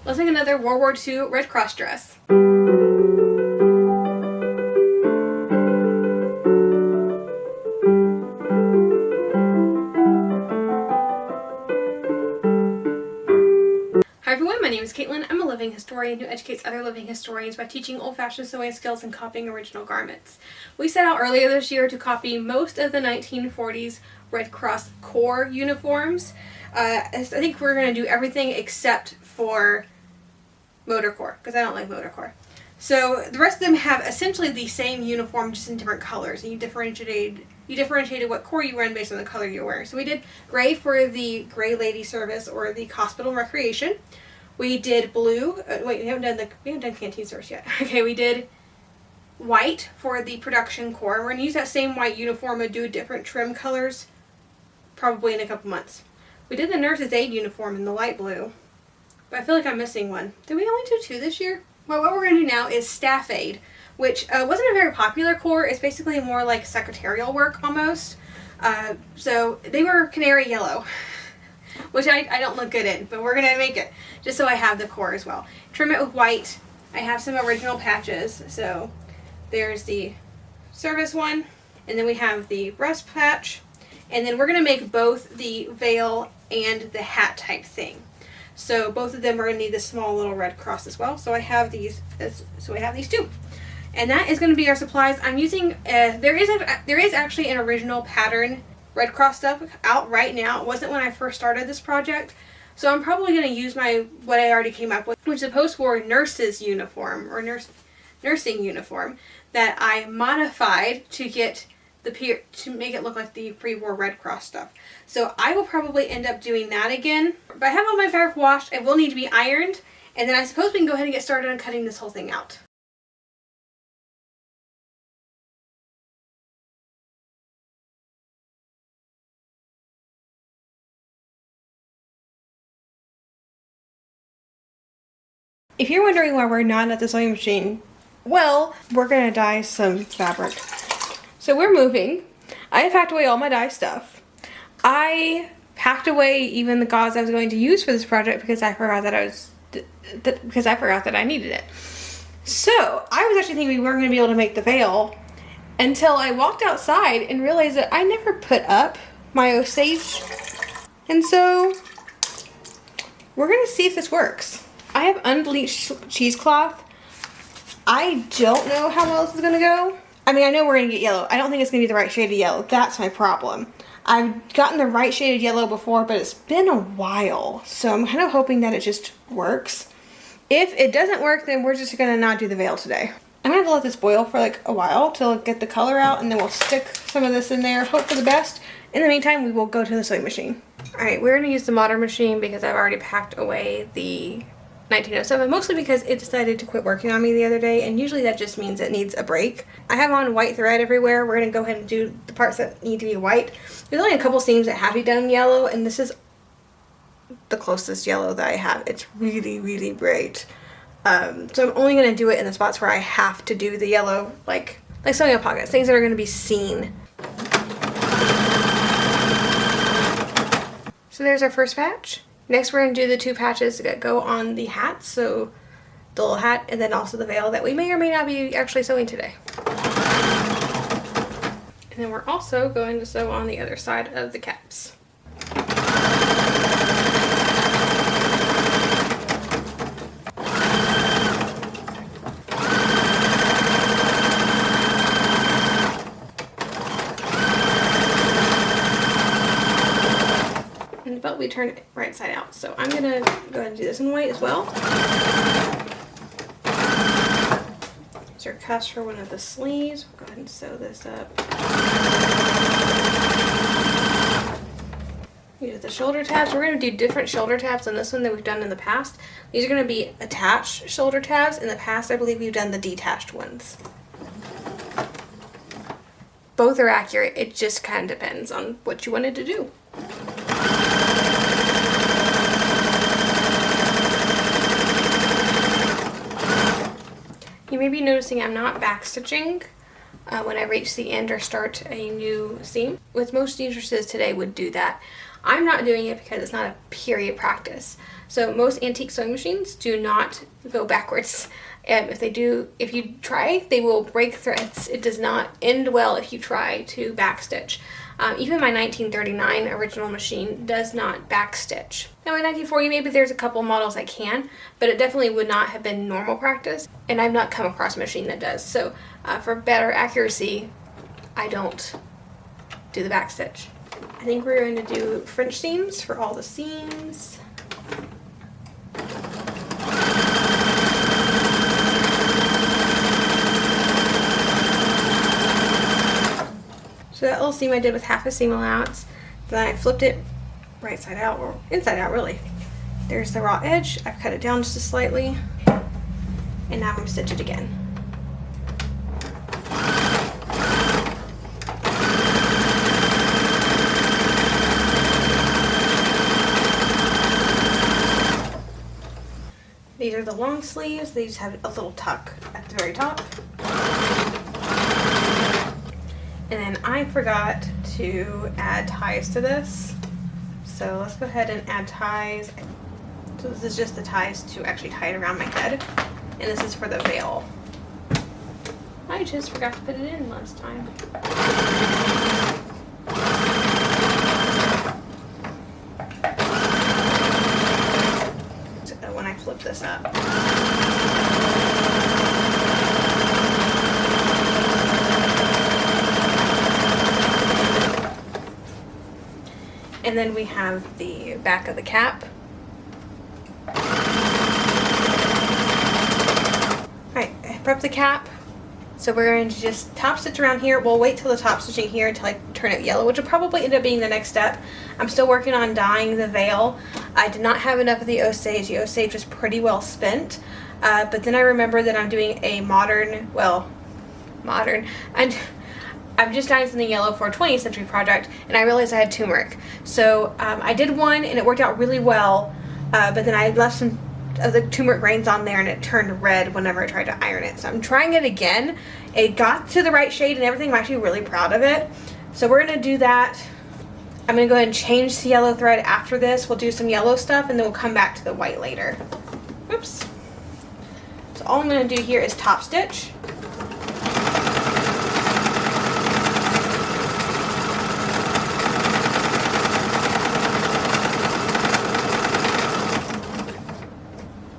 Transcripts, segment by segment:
Let's make another World War II Red Cross dress. Hi everyone, my name is Caitlin. I'm a living historian who educates other living historians by teaching old-fashioned sewing skills and copying original garments. We set out earlier this year to copy most of the 1940s Red Cross Corps uniforms. I think we're going to do everything except for Motor Corps, because I don't like Motor Corps. So the rest of them have essentially the same uniform, just in different colors, and you differentiated what corps you run based on the color you're wearing. So we did gray for the Gray Lady Service or the Hospital and Recreation. We did blue. We haven't done Canteen Service yet. Okay, we did white for the Production Corps. We're gonna use that same white uniform and do different trim colors, probably in a couple months. We did the Nurse's Aid uniform in the light blue, but I feel like I'm missing one. Did we only do 2 this year? Well, what we're going to do now is Staff Aid, which wasn't a very popular corps. It's basically more like secretarial work almost. So they were canary yellow, which I don't look good in, but we're going to make it just so I have the corps as well. Trim it with white. I have some original patches. So there's the service one, and then we have the breast patch, and then we're going to make both the veil and the hat type thing. So both of them are going to need this small little red cross as well. So I have these. So I have these 2, and that is going to be our supplies. I'm using. There is actually an original pattern Red Cross stuff out right now. It wasn't when I first started this project, so I'm probably going to use what I already came up with, which is a post-war nurse's uniform or nursing uniform that I modified to get to make it look like the pre-war Red Cross stuff. So I will probably end up doing that again. But I have all my fabric washed. It will need to be ironed. And then I suppose we can go ahead and get started on cutting this whole thing out. If you're wondering why we're not at the sewing machine, well, we're going to dye some fabric. So we're moving. I have packed away all my dye stuff. I packed away even the gauze I was going to use for this project because I forgot that I needed it. So I was actually thinking we weren't going to be able to make the veil until I walked outside and realized that I never put up my Osage. And so we're going to see if this works. I have unbleached cheesecloth. I don't know how well this is going to go. I mean, I know we're going to get yellow. I don't think it's going to be the right shade of yellow. That's my problem. I've gotten the right shade of yellow before, but it's been a while. So I'm kind of hoping that it just works. If it doesn't work, then we're just going to not do the veil today. I'm going to have to let this boil for like a while till get the color out, and then we'll stick some of this in there, hope for the best. In the meantime, we will go to the sewing machine. Alright, we're going to use the modern machine because I've already packed away the 1907, mostly because it decided to quit working on me the other day, and usually that just means it needs a break. I have on white thread everywhere. We're going to go ahead and do the parts that need to be white. There's only a couple seams that have to be done in yellow, and this is the closest yellow that I have. It's really, really bright. So I'm only going to do it in the spots where I have to do the yellow, like sewing up pockets, things that are going to be seen. So there's our first patch. Next, we're going to do the 2 patches that go on the hat, so the little hat and then also the veil that we may or may not be actually sewing today. And then we're also going to sew on the other side of the caps. But we turn it right side out. So I'm gonna go ahead and do this in white as well. Here's our cuffs for one of the sleeves. We'll go ahead and sew this up. Use the shoulder tabs. We're gonna do different shoulder tabs on this one than we've done in the past. These are gonna be attached shoulder tabs. In the past, I believe we've done the detached ones. Both are accurate. It just kind of depends on what you wanted to do. You may be noticing I'm not backstitching when I reach the end or start a new seam. With most seamstresses today would do that. I'm not doing it because it's not a period practice. So most antique sewing machines do not go backwards. If they do, if you try, they will break threads. It does not end well if you try to backstitch. Even my 1939 original machine does not backstitch. Now my 1940, maybe there's a couple models that can, but it definitely would not have been normal practice, and I've not come across a machine that does. So for better accuracy, I don't do the backstitch. I think we're going to do French seams for all the seams. So that little seam I did with half a seam allowance, then I flipped it right side out, or inside out really. There's the raw edge, I've cut it down just slightly, and now I'm going to stitch it again. These are the long sleeves, they just have a little tuck at the very top. And then I forgot to add ties to this. So let's go ahead and add ties. So this is just the ties to actually tie it around my head. And this is for the veil. I just forgot to put it in last time. So when I flip this up. And then we have the back of the cap. Alright, I prepped the cap. So we're going to just top stitch around here. We'll wait till the top stitching here until I turn it yellow, which will probably end up being the next step. I'm still working on dyeing the veil. I did not have enough of the Osage. The Osage was pretty well spent. But then I remember that I'm doing a modern, I'm just dyeing something yellow for a 20th century project, and I realized I had turmeric. So I did one, and it worked out really well, but then I left some of the turmeric grains on there, and it turned red whenever I tried to iron it. So I'm trying it again. It got to the right shade and everything. I'm actually really proud of it. So we're going to do that. I'm going to go ahead and change the yellow thread after this. We'll do some yellow stuff, and then we'll come back to the white later. Oops. So all I'm going to do here is top stitch.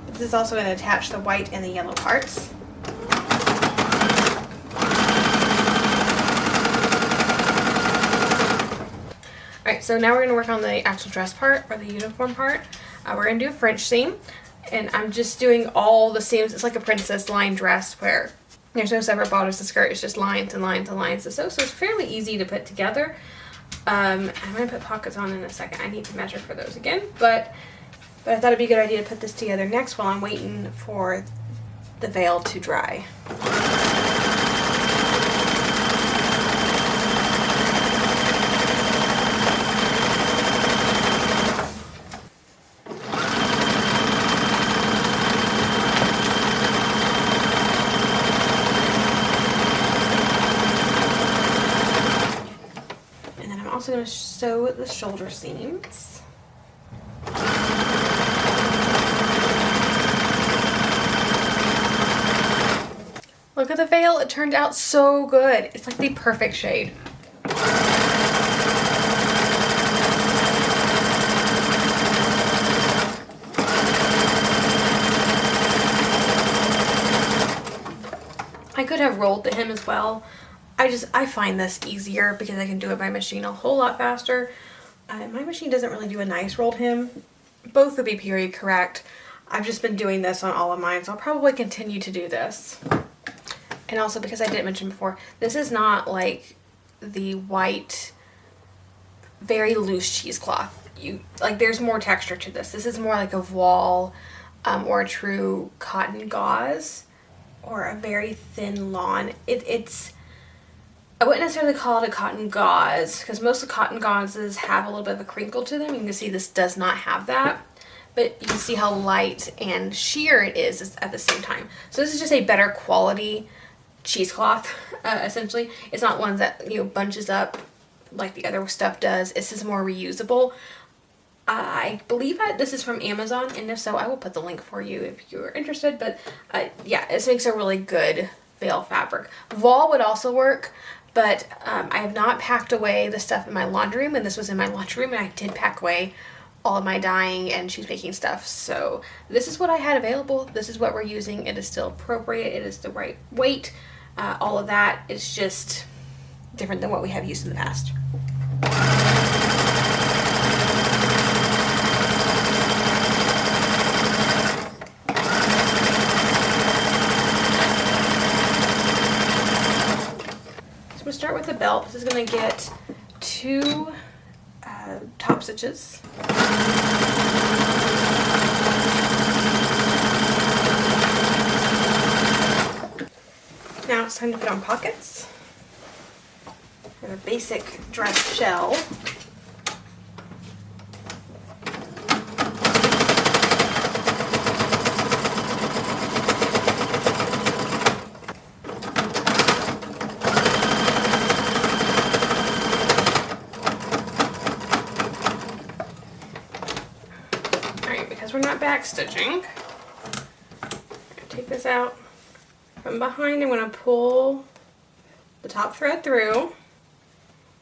This is also going to attach the white and the yellow parts. Alright, so now we're going to work on the actual dress part, or the uniform part. We're going to do a French seam, and I'm just doing all the seams. It's like a princess line dress where there's no separate bodice to skirt, it's just lines and lines and lines to sew, so it's fairly easy to put together. I'm going to put pockets on in a second. I need to measure for those again, but I thought it'd be a good idea to put this together next while I'm waiting for the veil to dry. And then I'm also going to sew the shoulder seams. Look at the veil, it turned out so good. It's like the perfect shade. I could have rolled the hem as well. I find this easier because I can do it by machine a whole lot faster. My machine doesn't really do a nice rolled hem. Both would be period correct. I've just been doing this on all of mine, so I'll probably continue to do this. And also, because I didn't mention before, this is not like the white, very loose cheesecloth. There's more texture to this. This is more like a voile or a true cotton gauze or a very thin lawn. I wouldn't necessarily call it a cotton gauze because most of the cotton gauzes have a little bit of a crinkle to them. You can see this does not have that. But you can see how light and sheer it is at the same time. So this is just a better quality cheesecloth, essentially. It's not one that bunches up like the other stuff does. It's just more reusable. I believe that this is from Amazon, and if so, I will put the link for you if you're interested. But yeah, this makes a really good veil fabric. Voile would also work, but I have not packed away the stuff in my laundry room, and this was in my laundry room, and I did pack away all of my dyeing and she's making stuff. So this is what I had available. This is what we're using. It is still appropriate. It is the right weight. All of that is just different than what we have used in the past. So we'll start with the belt. This is going to get 2 top stitches. Now it's time to put on pockets. And a basic dress shell. We're not back stitching. Take this out from behind. I'm going to pull the top thread through,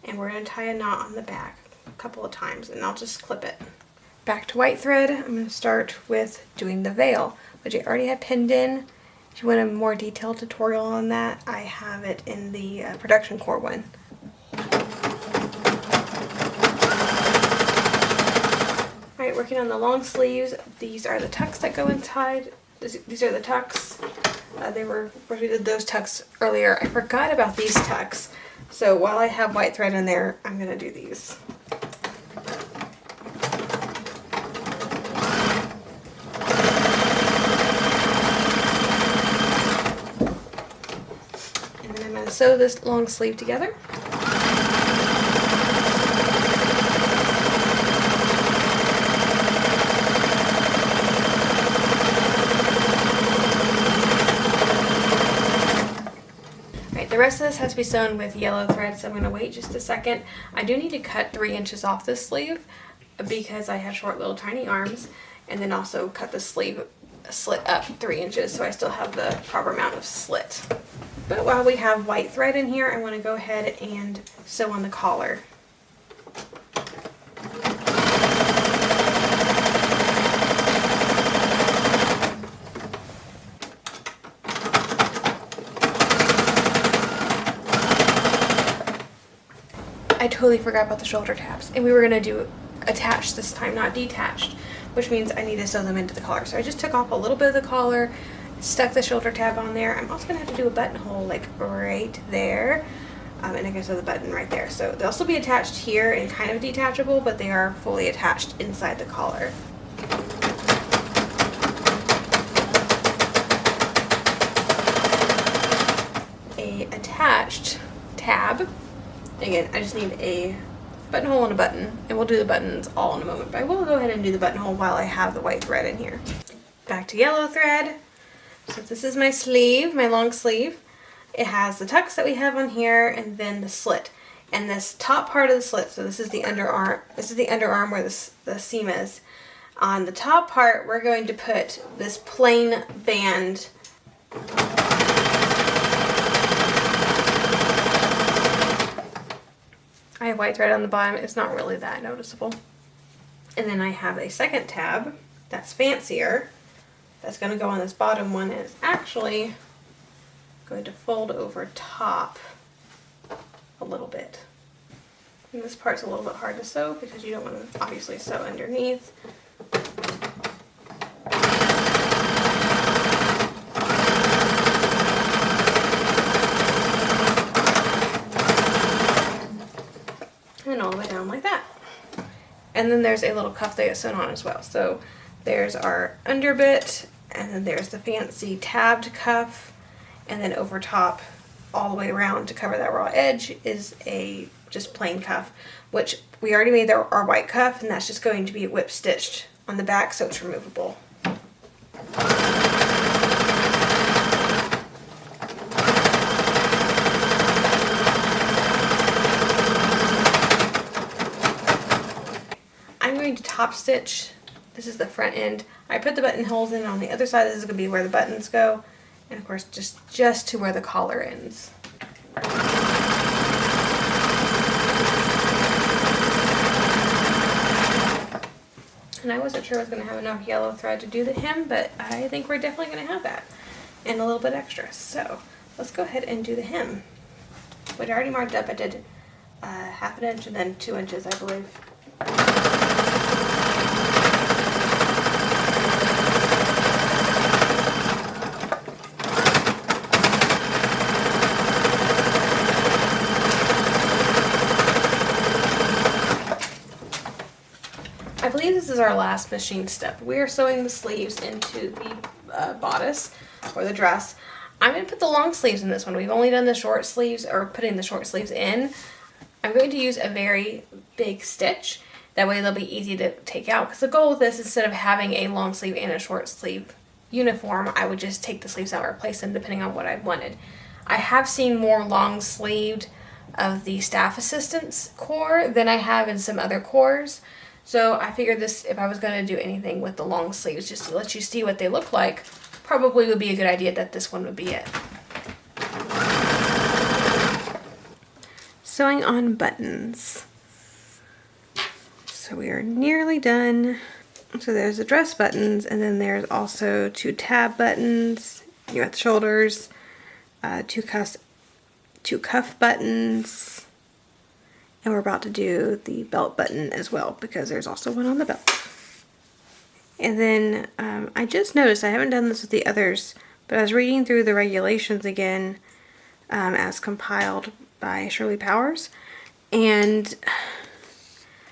and we're going to tie a knot on the back a couple of times, and I'll just clip it. Back to white thread. I'm going to start with doing the veil, which I already have pinned in. If you want a more detailed tutorial on that, I have it in the production core one. Alright, working on the long sleeves. These are the tucks that go inside. These are the tucks. We did those tucks earlier. I forgot about these tucks. So while I have white thread in there, I'm going to do these. And then I'm going to sew this long sleeve together. The rest of this has to be sewn with yellow thread, so I'm going to wait just a second. I do need to cut 3 inches off this sleeve because I have short little tiny arms, and then also cut the sleeve slit up 3 inches so I still have the proper amount of slit. But while we have white thread in here, I want to go ahead and sew on the collar. I totally forgot about the shoulder tabs, and we were going to do attached this time, not detached, which means I need to sew them into the collar. So I just took off a little bit of the collar, stuck the shoulder tab on there. I'm also going to have to do a buttonhole like right there, and I can sew the button right there. So they'll still be attached here and kind of detachable, but they are fully attached inside the collar. A attached tab. Again, I just need a buttonhole and a button, and we'll do the buttons all in a moment, but I will go ahead and do the buttonhole while I have the white thread in here. Back to yellow thread. So this is my sleeve, my long sleeve. It has the tucks that we have on here, and then the slit. And this top part of the slit, so this is the underarm where the seam is. On the top part, we're going to put this plain band. I have white thread on the bottom. It's not really that noticeable. And then I have a second tab that's fancier. That's going to go on this bottom one, and it's actually going to fold over top a little bit. And this part's a little bit hard to sew because you don't want to obviously sew underneath. And all the way down like that. And then there's a little cuff that gets sewn on as well. So there's our underbit, and then there's the fancy tabbed cuff, and then over top all the way around to cover that raw edge is a just plain cuff, which we already made our white cuff, and that's just going to be whip stitched on the back so it's removable. top stitch. This is the front end. I put the buttonholes in on the other side. This is going to be where the buttons go. And of course, just to where the collar ends. And I wasn't sure I was going to have enough yellow thread to do the hem, but I think we're definitely going to have that. And a little bit extra. So let's go ahead and do the hem, which I already marked up. I did 1/2 inch and then 2 inches, I believe. I believe this is our last machine step. We are sewing the sleeves into the bodice or the dress. I'm going to put the long sleeves in this one. We've only done the short sleeves, or putting the short sleeves in. I'm going to use a very big stitch. That way they'll be easy to take out. Because the goal with this, instead of having a long sleeve and a short sleeve uniform, I would just take the sleeves out and replace them depending on what I wanted. I have seen more long sleeved of the staff assistants corps than I have in some other corps. So I figured this, if I was going to do anything with the long sleeves, just to let you see what they look like, probably would be a good idea that this one would be it. Sewing on buttons. So we are nearly done. So there's the dress buttons, and then there's also 2 tab buttons. You got the shoulders, 2 cuff buttons. And we're about to do the belt button as well, because there's also one on the belt. And then I just noticed, I haven't done this with the others, but I was reading through the regulations again as compiled by Shirley Powers. And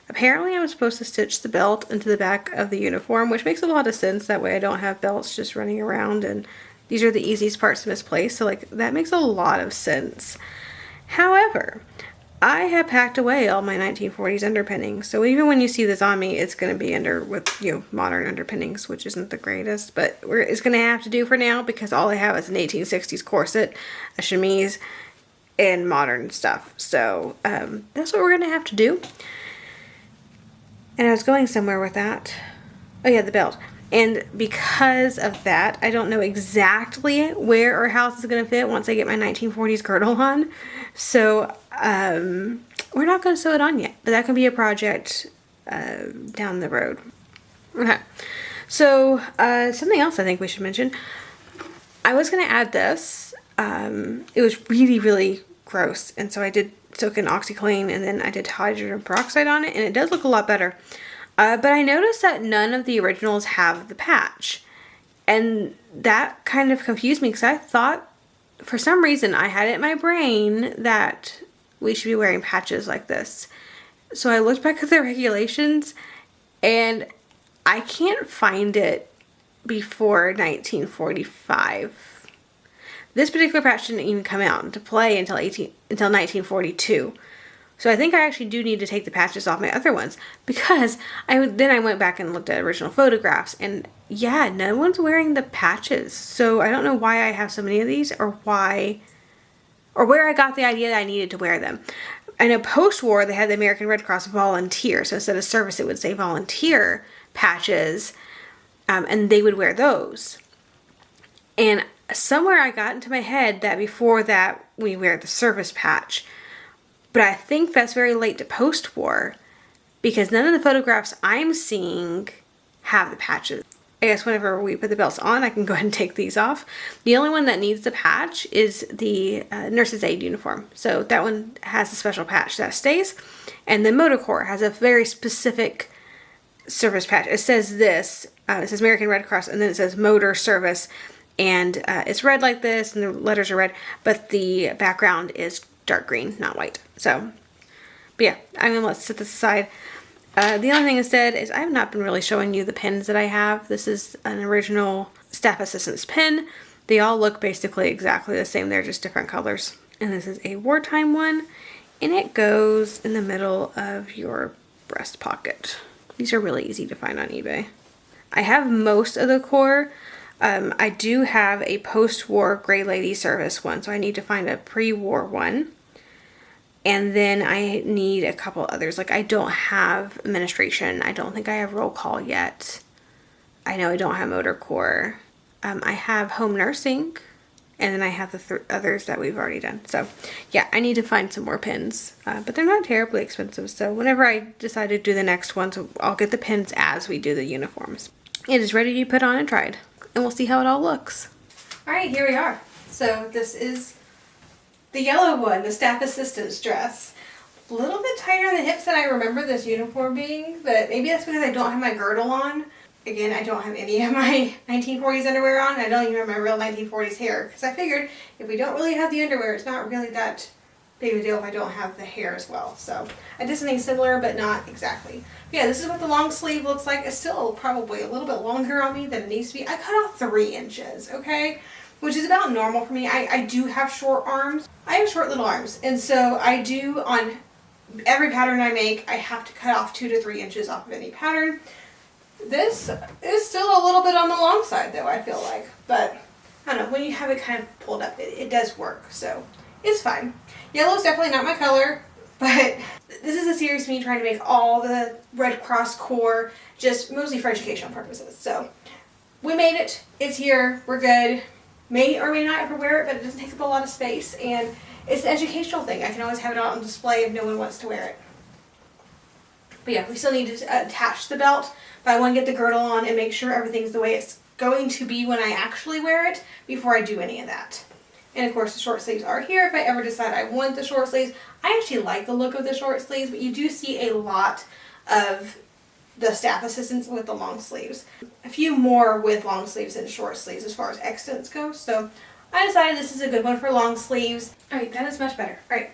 apparently I'm supposed to stitch the belt into the back of the uniform, which makes a lot of sense. That way I don't have belts just running around, and these are the easiest parts to misplace. So like that makes a lot of sense. However, I have packed away all my 1940s underpinnings, so even when you see this on me, it's going to be under with, you know, modern underpinnings, which isn't the greatest, but it's going to have to do for now because all I have is an 1860s corset, a chemise, and modern stuff. So that's what we're going to have to do. And I was going somewhere with that. Oh yeah, the belt. And because of that, I don't know exactly where or how this is going to fit once I get my 1940s girdle on. So we're not going to sew it on yet, but that can be a project down the road. Okay. So something else I think we should mention. I was going to add this. It was really, really gross. And so I did soak in OxyClean, and then I did hydrogen peroxide on it, and it does look a lot better. But I noticed that none of the originals have the patch. And that kind of confused me because I thought, for some reason, I had it in my brain that we should be wearing patches like this. So I looked back at the regulations, and I can't find it before 1945. This particular patch didn't even come out into play until 1942. So I think I actually do need to take the patches off my other ones, because I went back and looked at original photographs, and yeah, no one's wearing the patches. So I don't know why I have so many of these, or where I got the idea that I needed to wear them. I know post-war they had the American Red Cross volunteer, so instead of service it would say volunteer patches, and they would wear those. And somewhere I got into my head that before that we wear the service patch. But I think that's very late to post-war, because none of the photographs I'm seeing have the patches. I guess whenever we put the belts on, I can go ahead and take these off. The only one that needs the patch is the nurse's aide uniform. So that one has a special patch that stays. And the Motor Corps has a very specific service patch. It says this, it says American Red Cross, and then it says Motor Service. And it's red like this, and the letters are red, but the background is dark green, not white. So, but yeah, I'm gonna set this aside. The only thing instead is I have not been really showing you the pins that I have. This is an original staff assistant's pin. They all look basically exactly the same. They're just different colors. And this is a wartime one, and it goes in the middle of your breast pocket. These are really easy to find on eBay. I have most of the core. I do have a post-war Gray Lady service one, so I need to find a pre-war one. And then I need a couple others. Like I don't have administration. I don't think I have roll call yet. I know I don't have motor corps. I have home nursing. And then I have the others that we've already done. So yeah, I need to find some more pins. But they're not terribly expensive. So whenever I decide to do the next ones, I'll get the pins as we do the uniforms. It is ready to be put on and tried. And we'll see how it all looks. Alright, here we are. So this is the yellow one, the staff assistant's dress. A little bit tighter on the hips than I remember this uniform being. But maybe that's because I don't have my girdle on. Again, I don't have any of my 1940s underwear on. I don't even have my real 1940s hair. Because I figured if we don't really have the underwear, it's not really that big of a deal if I don't have the hair as well. So I did something similar, but not exactly. Yeah, this is what the long sleeve looks like. It's still probably a little bit longer on me than it needs to be. I cut off 3 inches, okay? Which is about normal for me. I do have short arms. I have short little arms. And so I do, on every pattern I make, I have to cut off 2 to 3 inches off of any pattern. This is still a little bit on the long side though, I feel like. But, I don't know, when you have it kind of pulled up, it does work. So, it's fine. Yellow is definitely not my color, but this is a series of me trying to make all the Red Cross Corps, just mostly for educational purposes. So, we made it. It's here. We're good. May or may not ever wear it, but it doesn't take up a lot of space. And it's an educational thing. I can always have it out on display if no one wants to wear it. But yeah, we still need to attach the belt, but I want to get the girdle on and make sure everything's the way it's going to be when I actually wear it before I do any of that. And of course the short sleeves are here if I ever decide I want the short sleeves. I actually like the look of the short sleeves, but you do see a lot of the staff assistants with the long sleeves. A few more with long sleeves than short sleeves as far as extents go, so I decided this is a good one for long sleeves. Alright, that is much better. Alright,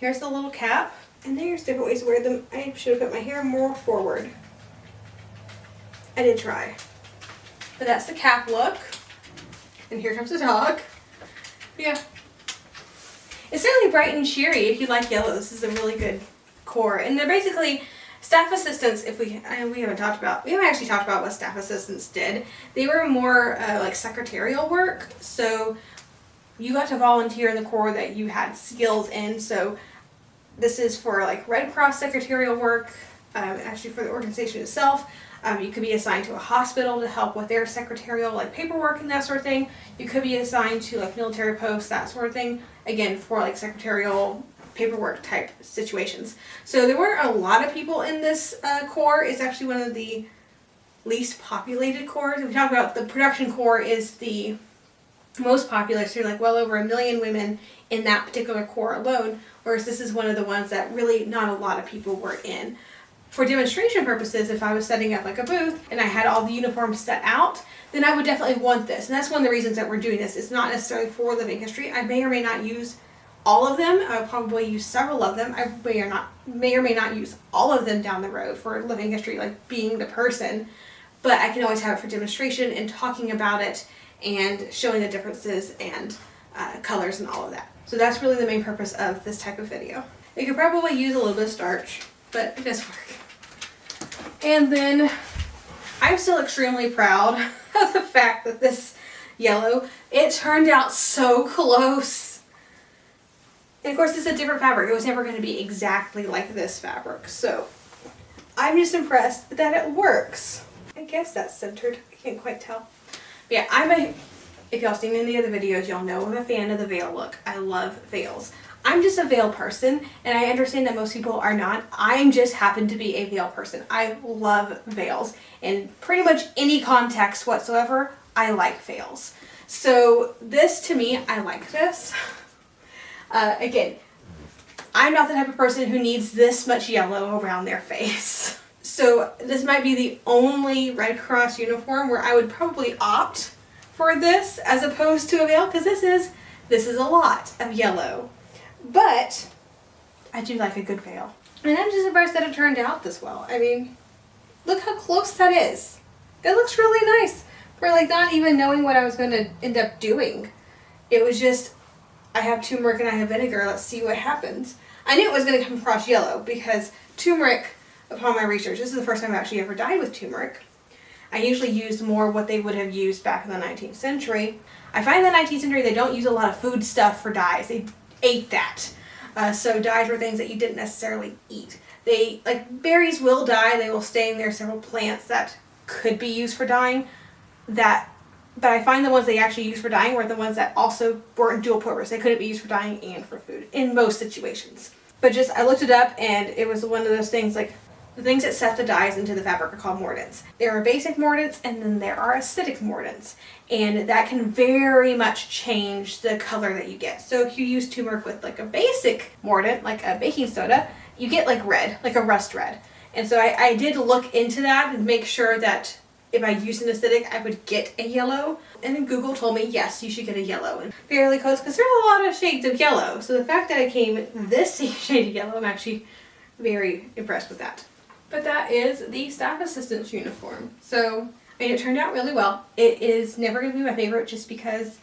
here's the little cap. And there's different ways to wear them. I should have put my hair more forward. I did try. But that's the cap look. And here comes the dog. Yeah. It's really bright and cheery if you like yellow. This is a really good core. And they're basically staff assistants. If we haven't actually talked about what staff assistants did. They were more like secretarial work. So you got to volunteer in the corps that you had skills in. So this is for like Red Cross secretarial work, actually for the organization itself. You could be assigned to a hospital to help with their secretarial like paperwork and that sort of thing. You could be assigned to like military posts, that sort of thing. Again, for like secretarial paperwork type situations. So there weren't a lot of people in this corps. It's actually one of the least populated corps. If we talk about the production corps is the most popular, so you're like well over 1 million women in that particular corps alone, whereas this is one of the ones that really not a lot of people were in. For demonstration purposes, if I was setting up like a booth and I had all the uniforms set out, then I would definitely want this. And that's one of the reasons that we're doing this. It's not necessarily for living history. I may or may not use all of them. I'll probably use several of them. I may or may not use all of them down the road for living history, like being the person. But I can always have it for demonstration and talking about it and showing the differences and colors and all of that. So that's really the main purpose of this type of video. You could probably use a little bit of starch, but it does work. And then I'm still extremely proud of the fact that this yellow, it turned out so close. And of course this is a different fabric. It was never going to be exactly like this fabric. So I'm just impressed that it works. I guess that's centered. I can't quite tell. But yeah, if y'all seen any of the videos, y'all know I'm a fan of the veil look. I love veils. I'm just a veil person, and I understand that most people are not. I just happen to be a veil person. I love veils. In pretty much any context whatsoever, I like veils. So this, to me, I like this. Again, I'm not the type of person who needs this much yellow around their face. So this might be the only Red Cross uniform where I would probably opt for this as opposed to a veil, because this is a lot of yellow. But I do like a good veil. And I'm just impressed that it turned out this well. I mean, look how close that is. It looks really nice for like not even knowing what I was going to end up doing. It was just, I have turmeric and I have vinegar, let's see what happens. I knew it was going to come across yellow because turmeric, upon my research, this is the first time I've actually ever dyed with turmeric. I usually used more what they would have used back in the 19th century. I find in the 19th century they don't use a lot of food stuff for dyes. They ate that. So dyes were things that you didn't necessarily eat. They, like, berries will dye. They will stay in there. Several plants that could be used for dyeing. But I find the ones they actually use for dyeing were the ones that also weren't dual purpose. They couldn't be used for dyeing and for food in most situations. But just, I looked it up, and it was one of those things, like, the things that set the dyes into the fabric are called mordants. There are basic mordants, and then there are acidic mordants. And that can very much change the color that you get. So if you use turmeric with like a basic mordant, like a baking soda, you get like red, like a rust red. And so I did look into that and make sure that if I used an acidic, I would get a yellow. And then Google told me, yes, you should get a yellow. And fairly close, because there's a lot of shades of yellow. So the fact that I came this shade of yellow, I'm actually very impressed with that. But that is the staff assistant's uniform. So, I mean, it turned out really well. It is never going to be my favorite just because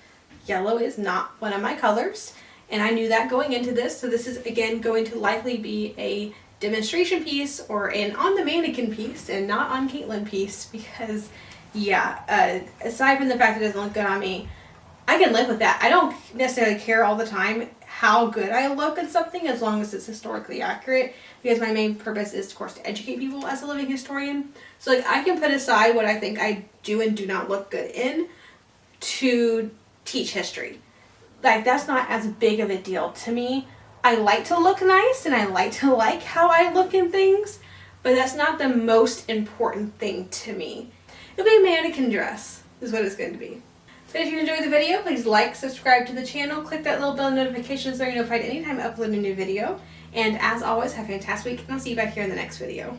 yellow is not one of my colors. And I knew that going into this. So this is, again, going to likely be a demonstration piece or an on the mannequin piece and not on Caitlin piece because, yeah, aside from the fact that it doesn't look good on me, I can live with that. I don't necessarily care all the time how good I look at something as long as it's historically accurate, because my main purpose is, of course, to educate people as a living historian. So, like, I can put aside what I think I do and do not look good in to teach history. Like, that's not as big of a deal to me. I like to look nice and I like to like how I look in things, but that's not the most important thing to me. It'll be a mannequin dress is what it's going to be. But if you enjoyed the video, please like, subscribe to the channel, click that little bell notification so you're notified anytime I upload a new video. And as always, have a fantastic week, and I'll see you back here in the next video.